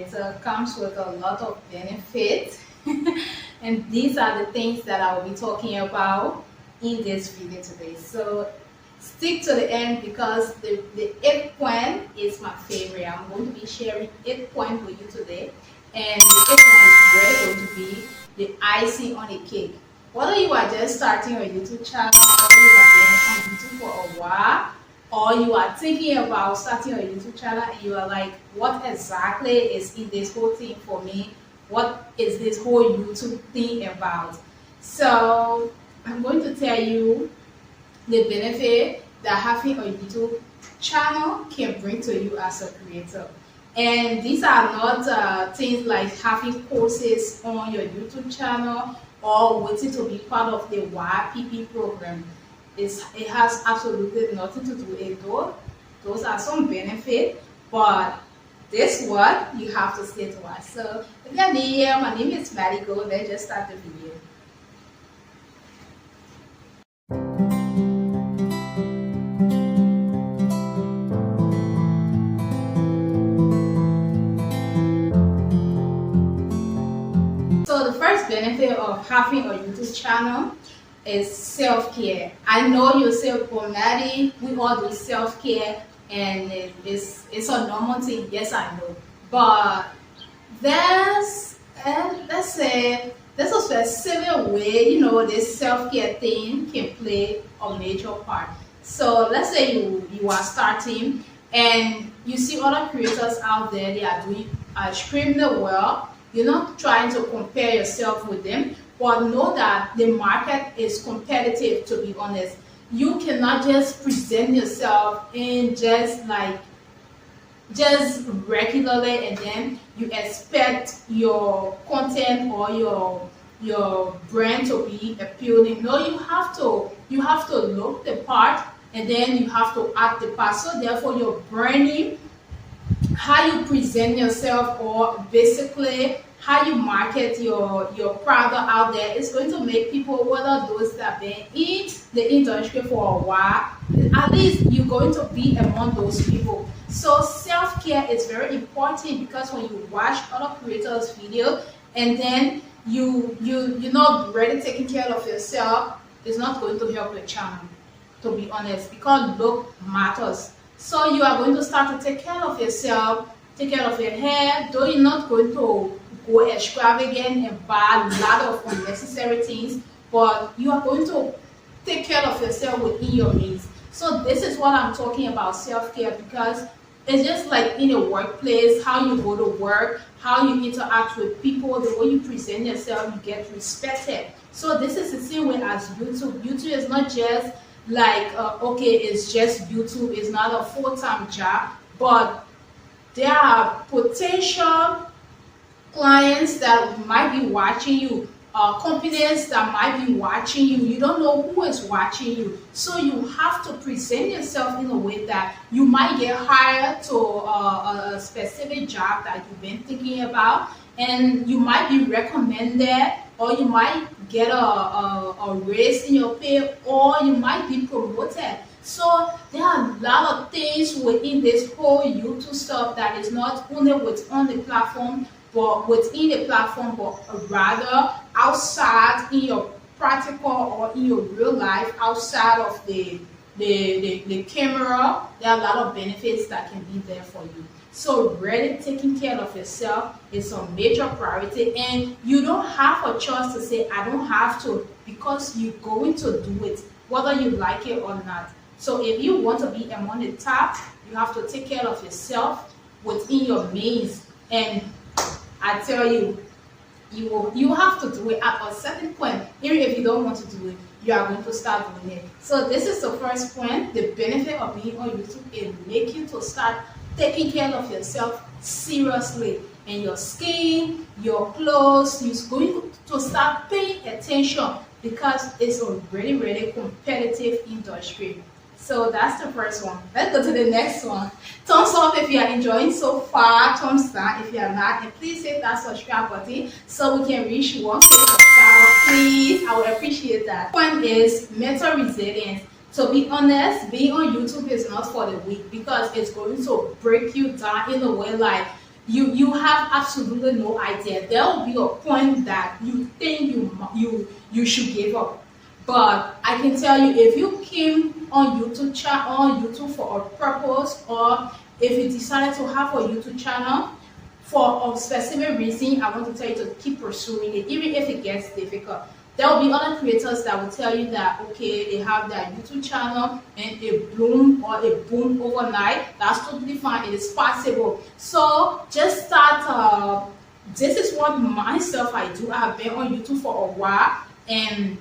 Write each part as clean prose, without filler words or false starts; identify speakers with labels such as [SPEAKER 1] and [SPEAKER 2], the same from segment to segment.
[SPEAKER 1] creator comes with a lot of benefits. And these are the things that I will be talking about in this video today. So stick to the end because the 8th point is my favorite. I'm going to be sharing 8 points with you today. And the 8th point is really going to be the icing on the cake. Whether you are just starting a YouTube channel or you have been on YouTube for a while, or you are thinking about starting a YouTube channel and you are like, what exactly is in this whole thing for me? What is this whole YouTube thing about? So I'm going to tell you the benefit that having a YouTube channel can bring to you as a creator. And these are not things like having courses on your YouTube channel or waiting to be part of the YPP program. It has absolutely nothing to do with it though. Those are some benefits, but this one you have to stay to watch. So if you're new here, my name is Marigo. Let's just start the video. So the first benefit of having a YouTube channel is self-care. I know you say, Bonati, we all do self-care and it's a normal thing. Yes, I know. But let's say there's a specific way, this self-care thing can play a major part. So let's say you are starting and you see other creators out there, they are doing extremely well. You're not trying to compare yourself with them, but know that the market is competitive, to be honest. You cannot just present yourself in just regularly and then you expect your content or your brand to be appealing. No, you have to look the part and then you have to act the part. So therefore your branding, how you present yourself, or basically how you market your product out there, is going to make people, whether those that have been in the industry for a while, at least you're going to be among those people. So self-care is very important because when you watch other creators' video and then you're not really taking care of yourself, it's not going to help your channel, to be honest, because look matters. So you are going to start to take care of yourself, take care of your hair, though you're not going to go extravagant and buy a lot of unnecessary things, but you are going to take care of yourself within your means. So this is what I'm talking about, self-care, because it's just like in a workplace, how you go to work, how you interact with people, the way you present yourself, you get respected. So this is the same way as YouTube. YouTube is not just like, okay, it's just YouTube, it's not a full-time job, but there are potential clients that might be watching you, companies that might be watching you. You don't know who is watching you, so you have to present yourself in a way that you might get hired to a specific job that you've been thinking about, and you might be recommended, or you might get a raise in your pay, or you might be promoted. So there are a lot of things within this whole YouTube stuff that is not only on the platform, but within the platform, but rather outside in your practical or in your real life, outside of the camera. There are a lot of benefits that can be there for you. So really taking care of yourself is a major priority, and you don't have a choice to say I don't have to, because you're going to do it whether you like it or not. So if you want to be among the top, you have to take care of yourself within your means. And I tell you, you have to do it at a certain point. Even if you don't want to do it, you are going to start doing it. So this is the first point. The benefit of being on YouTube is make you to start taking care of yourself seriously, and your skin, your clothes. You're going to start paying attention because it's a really, really competitive industry. So that's the first one. Let's go to the next one. Thumbs up if you are enjoying so far. Thumbs down if you are not. And please hit that subscribe button so we can reach 1K subscribers. Please, I would appreciate that. One is mental resilience. To be honest, being on YouTube is not for the weak, because it's going to break you down in a way like you have absolutely no idea. There will be a point that you think you should give up. But I can tell you, if you came on YouTube for a purpose, or if you decided to have a YouTube channel for a specific reason, I want to tell you to keep pursuing it, even if it gets difficult. There will be other creators that will tell you that, okay, they have their YouTube channel and it bloom or it boom overnight. That's totally fine. It is possible. So just start. This is what myself I do. I have been on YouTube for a while, and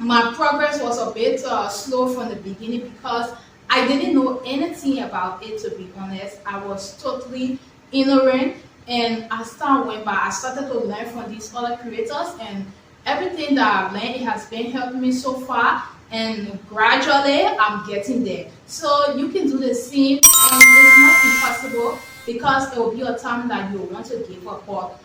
[SPEAKER 1] my progress was a bit slow from the beginning because I didn't know anything about it, to be honest. I was totally ignorant, and as time went by, I started to learn from these other creators, and everything that I've learned, it has been helping me so far, and gradually I'm getting there. So you can do the same, and it's not impossible, because there will be a time that you want to give up. But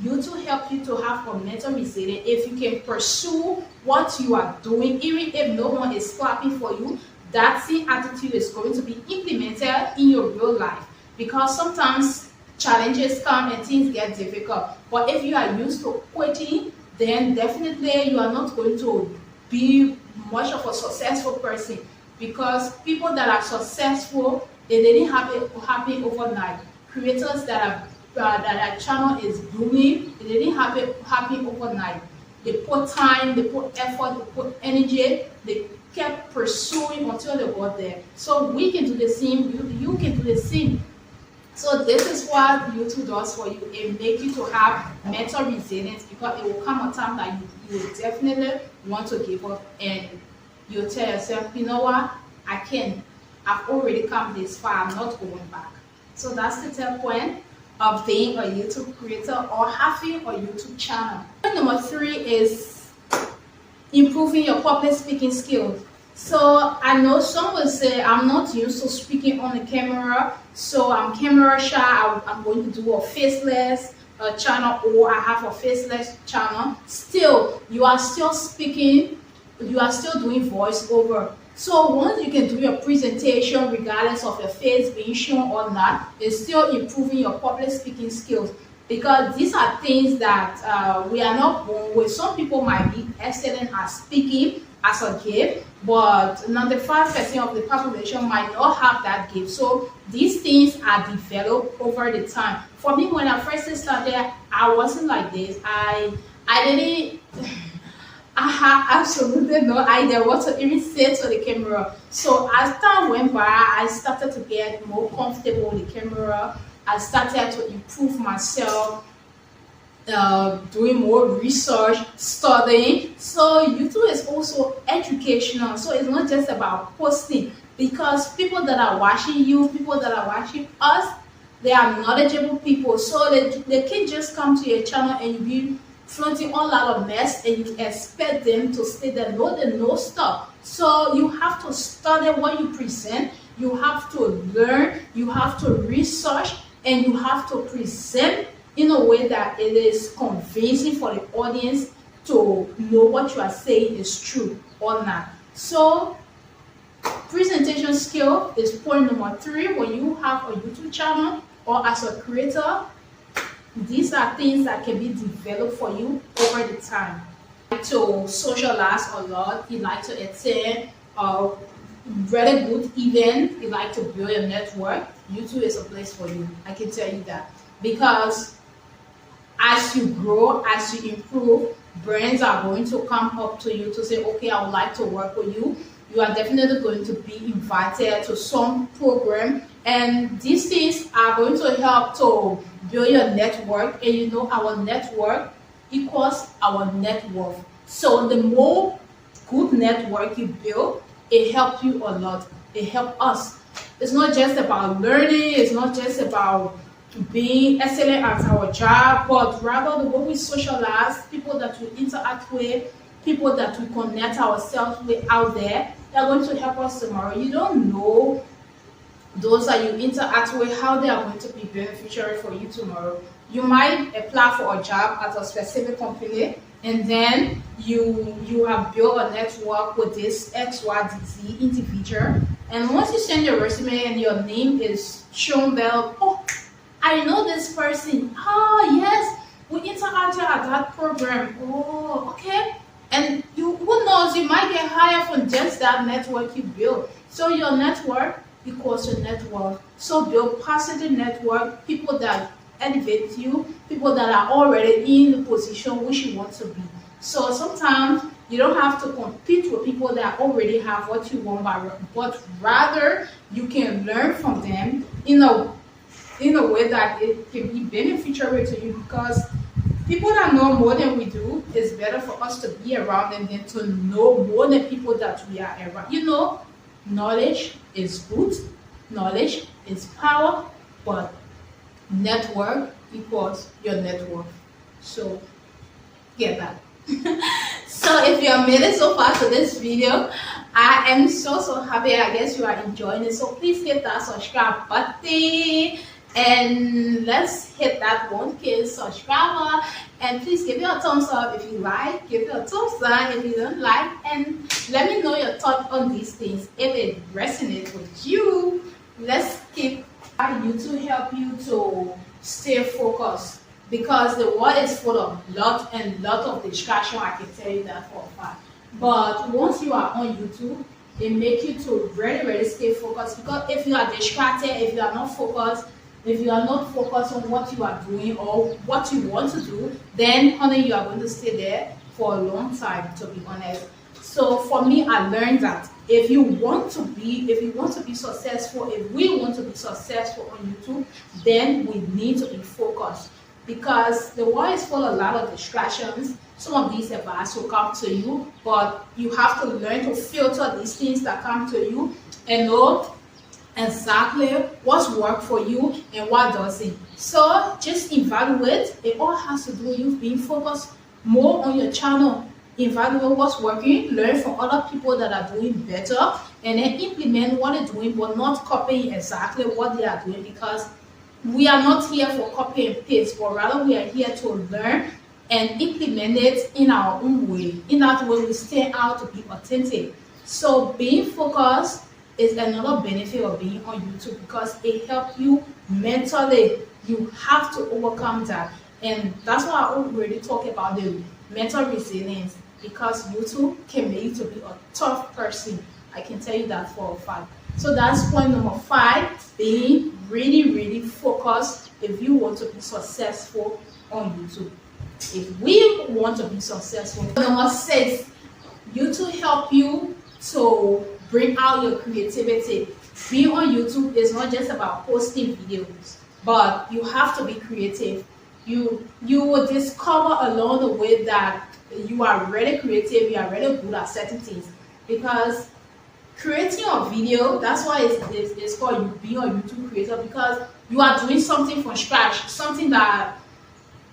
[SPEAKER 1] YouTube help you to have a mental resilience. If you can pursue what you are doing, even if no one is clapping for you, that same attitude is going to be implemented in your real life, because sometimes challenges come and things get difficult. But if you are used to quitting, then definitely you are not going to be much of a successful person, because people that are successful, they didn't happen overnight. Creators that their channel is booming, they didn't happen overnight. They put time, they put effort, they put energy, they kept pursuing until they got there. So we can do the same, you can do the same. So this is what YouTube does for you. It makes you to have mental resilience, because it will come a time that you will definitely want to give up, and you'll tell yourself, you know what, I've already come this far, I'm not going back. So that's the third point of being a YouTube creator or having a YouTube channel. Point number 3 is improving your public speaking skills. So I know some will say, I'm not used to speaking on the camera, so I'm camera shy. I'm going to do a faceless channel, or I have a faceless channel. Still, you are still speaking, you are still doing voiceover. So once you can do your presentation, regardless of your face being shown or not, it's still improving your public speaking skills, because these are things that we are not born with. Some people might be excellent at speaking as a gift, but 95% of the population might not have that gift. So these things are developed over the time. For me, when I first started, I wasn't like this. I had absolutely no idea what to even say to the camera. So as time went by, I started to get more comfortable with the camera. I started to improve myself, doing more research, studying. So YouTube is also educational. So it's not just about posting, because people that are watching you, people that are watching us, they are knowledgeable people. So they can just come to your channel and you be flaunting all out of mess, and you expect them to stay there. No, they know stuff. So you have to study what you present, you have to learn, you have to research, and you have to present in a way that it is convincing for the audience to know what you are saying is true or not. So presentation skill is point number 3 when you have a YouTube channel or as a creator. These are things that can be developed for you over the time. You like to socialize a lot, you like to attend a really good event, you like to build a network. YouTube is a place for you, I can tell you that. Because as you grow, as you improve, brands are going to come up to you to say, okay, I would like to work with you. You are definitely going to be invited to some program, and these things are going to help to build your network. And you know, our network equals our net worth. So the more good network you build, it helps you a lot. It helps us. It's not just about learning, it's not just about being excellent at our job, but rather the way we socialize, people that we interact with, people that we connect ourselves with out there, they're going to help us tomorrow. You don't know those that you interact with, how they are going to be beneficiary for you tomorrow. You might apply for a job at a specific company, and then you have built a network with this XYZ individual, and once you send your resume and your name is shown there, oh, I know this person. Oh yes, we interacted at that program. Oh, okay. And you, who knows, you might get hired from just that network you build. So your network equals your network. So build positive network, people that elevate you, people that are already in the position which you want to be. So sometimes you don't have to compete with people that already have what you want, but rather you can learn from them in a way that it can be beneficial to you, because people that know more than we do, it's better for us to be around them than to know more than people that we are around. You know, knowledge is good, knowledge is power, but network equals your network. So get that. So if you have made it so far to this video, I am so happy. I guess you are enjoying it. So please hit that subscribe button and let's hit that 1K subscriber. And please give it a thumbs up if you like, give it a thumbs down if you don't like, and let me know your thoughts on these things. If it resonates with you, let's keep you to help you to stay focused, because the world is full of lot of distraction. I can tell you that for a fact. But once you are on YouTube, it makes you to really stay focused, because if you are distracted, if you are not focused, if you are not focused on what you are doing or what you want to do, then honey, you are going to stay there for a long time, to be honest. So for me, I learned that if you want to be successful, if we want to be successful on YouTube, then we need to be focused, because the world is full of a lot of distractions. Some of these advice will come to you, but you have to learn to filter these things that come to you and know exactly what's worked for you and what doesn't. So just evaluate. It all has to do with you being focused more on your channel. Evaluate what's working, learn from other people that are doing better, and then implement what they're doing, but not copying exactly what they are doing, because we are not here for copy and paste, but rather we are here to learn and implement it in our own way. In that way, we stay out to be authentic. So being focused is another benefit of being on YouTube, because it helps you mentally. You have to overcome that, and that's why I already talk about the mental resilience, because YouTube can make you to be a tough person. I can tell you that for a fact. So that's point number 5, being really focused if you want to be successful on YouTube. If we want to be successful. Number 6, YouTube help you to bring out your creativity. Being on YouTube is not just about posting videos, but you have to be creative. You will discover along the way that you are really creative, you are really good at certain things, because creating a video, that's why it's called you being a YouTube creator, because you are doing something from scratch, something that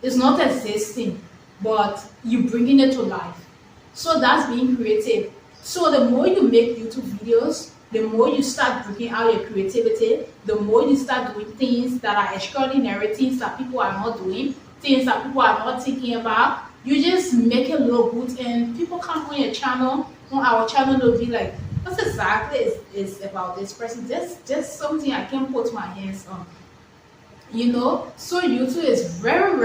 [SPEAKER 1] is not existing, but you bringing it to life. So that's being creative. So the more you make YouTube videos, the more you start bringing out your creativity, the more you start doing things that are extraordinary, things that people are not doing, things that people are not thinking about. You just make it look good, and people come on your channel, on our channel, they'll be like, what exactly is about this person? Just something I can put my hands on. You know, so YouTube is very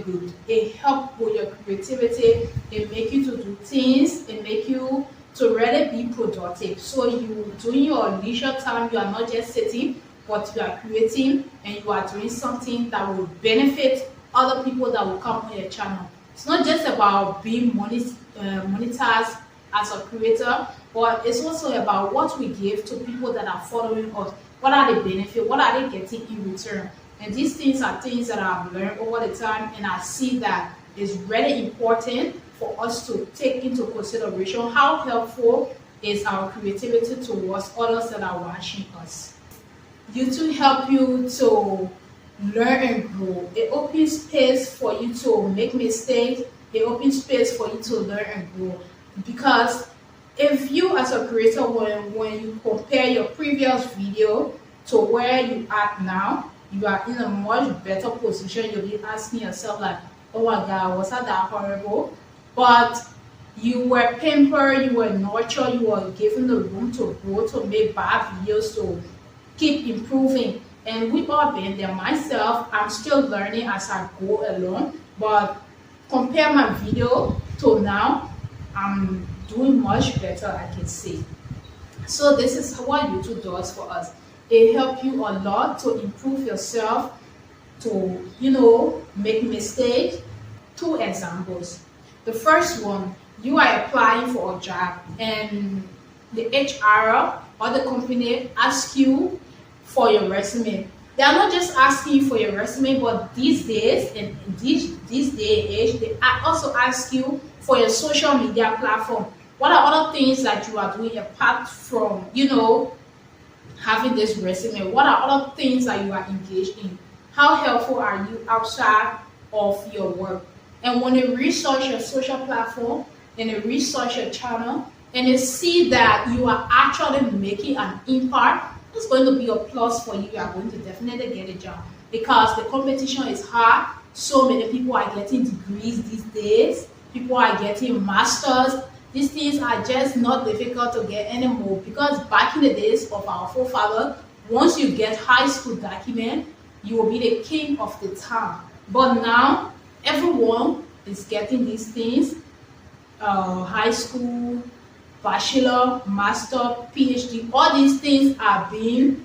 [SPEAKER 1] good. It helps with your creativity. It make you to do things. It make you to really be productive. So you doing your leisure time, you are not just sitting, but you are creating, and you are doing something that will benefit other people that will come on your channel. It's not just about being monetized as a creator, but it's also about what we give to people that are following us. What are the benefits? What are they getting in return? And these things are things that I've learned over the time, and I see that it's really important for us to take into consideration how helpful is our creativity towards others that are watching us. YouTube help you to learn and grow. It opens space for you to make mistakes. It opens space for you to learn and grow. Because if you as a creator, when you compare your previous video to where you are now, you are in a much better position. You'll be asking yourself like, oh my God, was that horrible? But you were pampered, you were nurtured, you were given the room to grow, to make bad videos, to keep improving. and we all been there. Myself, I'm still learning as I go along, but compare my video to now, I'm doing much better, I can say. So this is what YouTube does for us. It helps you a lot to improve yourself, to make mistakes. Two examples. The first one, you are applying for a job and the HR or the company asks you for your resume. They are not just asking you for your resume, but these days, and this day and age, they also ask you for your social media platform. What are other things that you are doing apart from having this resume? What are other things that you are engaged in? How helpful are you outside of your work? And when they research your social platform and they research your channel and they see that you are actually making an impact, it's going to be a plus for you. You are going to definitely get a job because the competition is hard. So many people are getting degrees these days. People are getting masters. These things are just not difficult to get anymore because back in the days of our forefathers, once you get high school document, you will be the king of the town. But now, everyone is getting these things, high school, bachelor, master, PhD, all these things are being,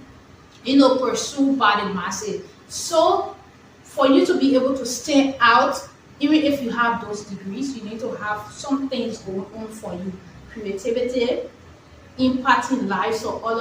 [SPEAKER 1] pursued by the masses. So, for you to be able to stand out, even if you have those degrees, you need to have some things going on for you. Creativity, impacting lives of others.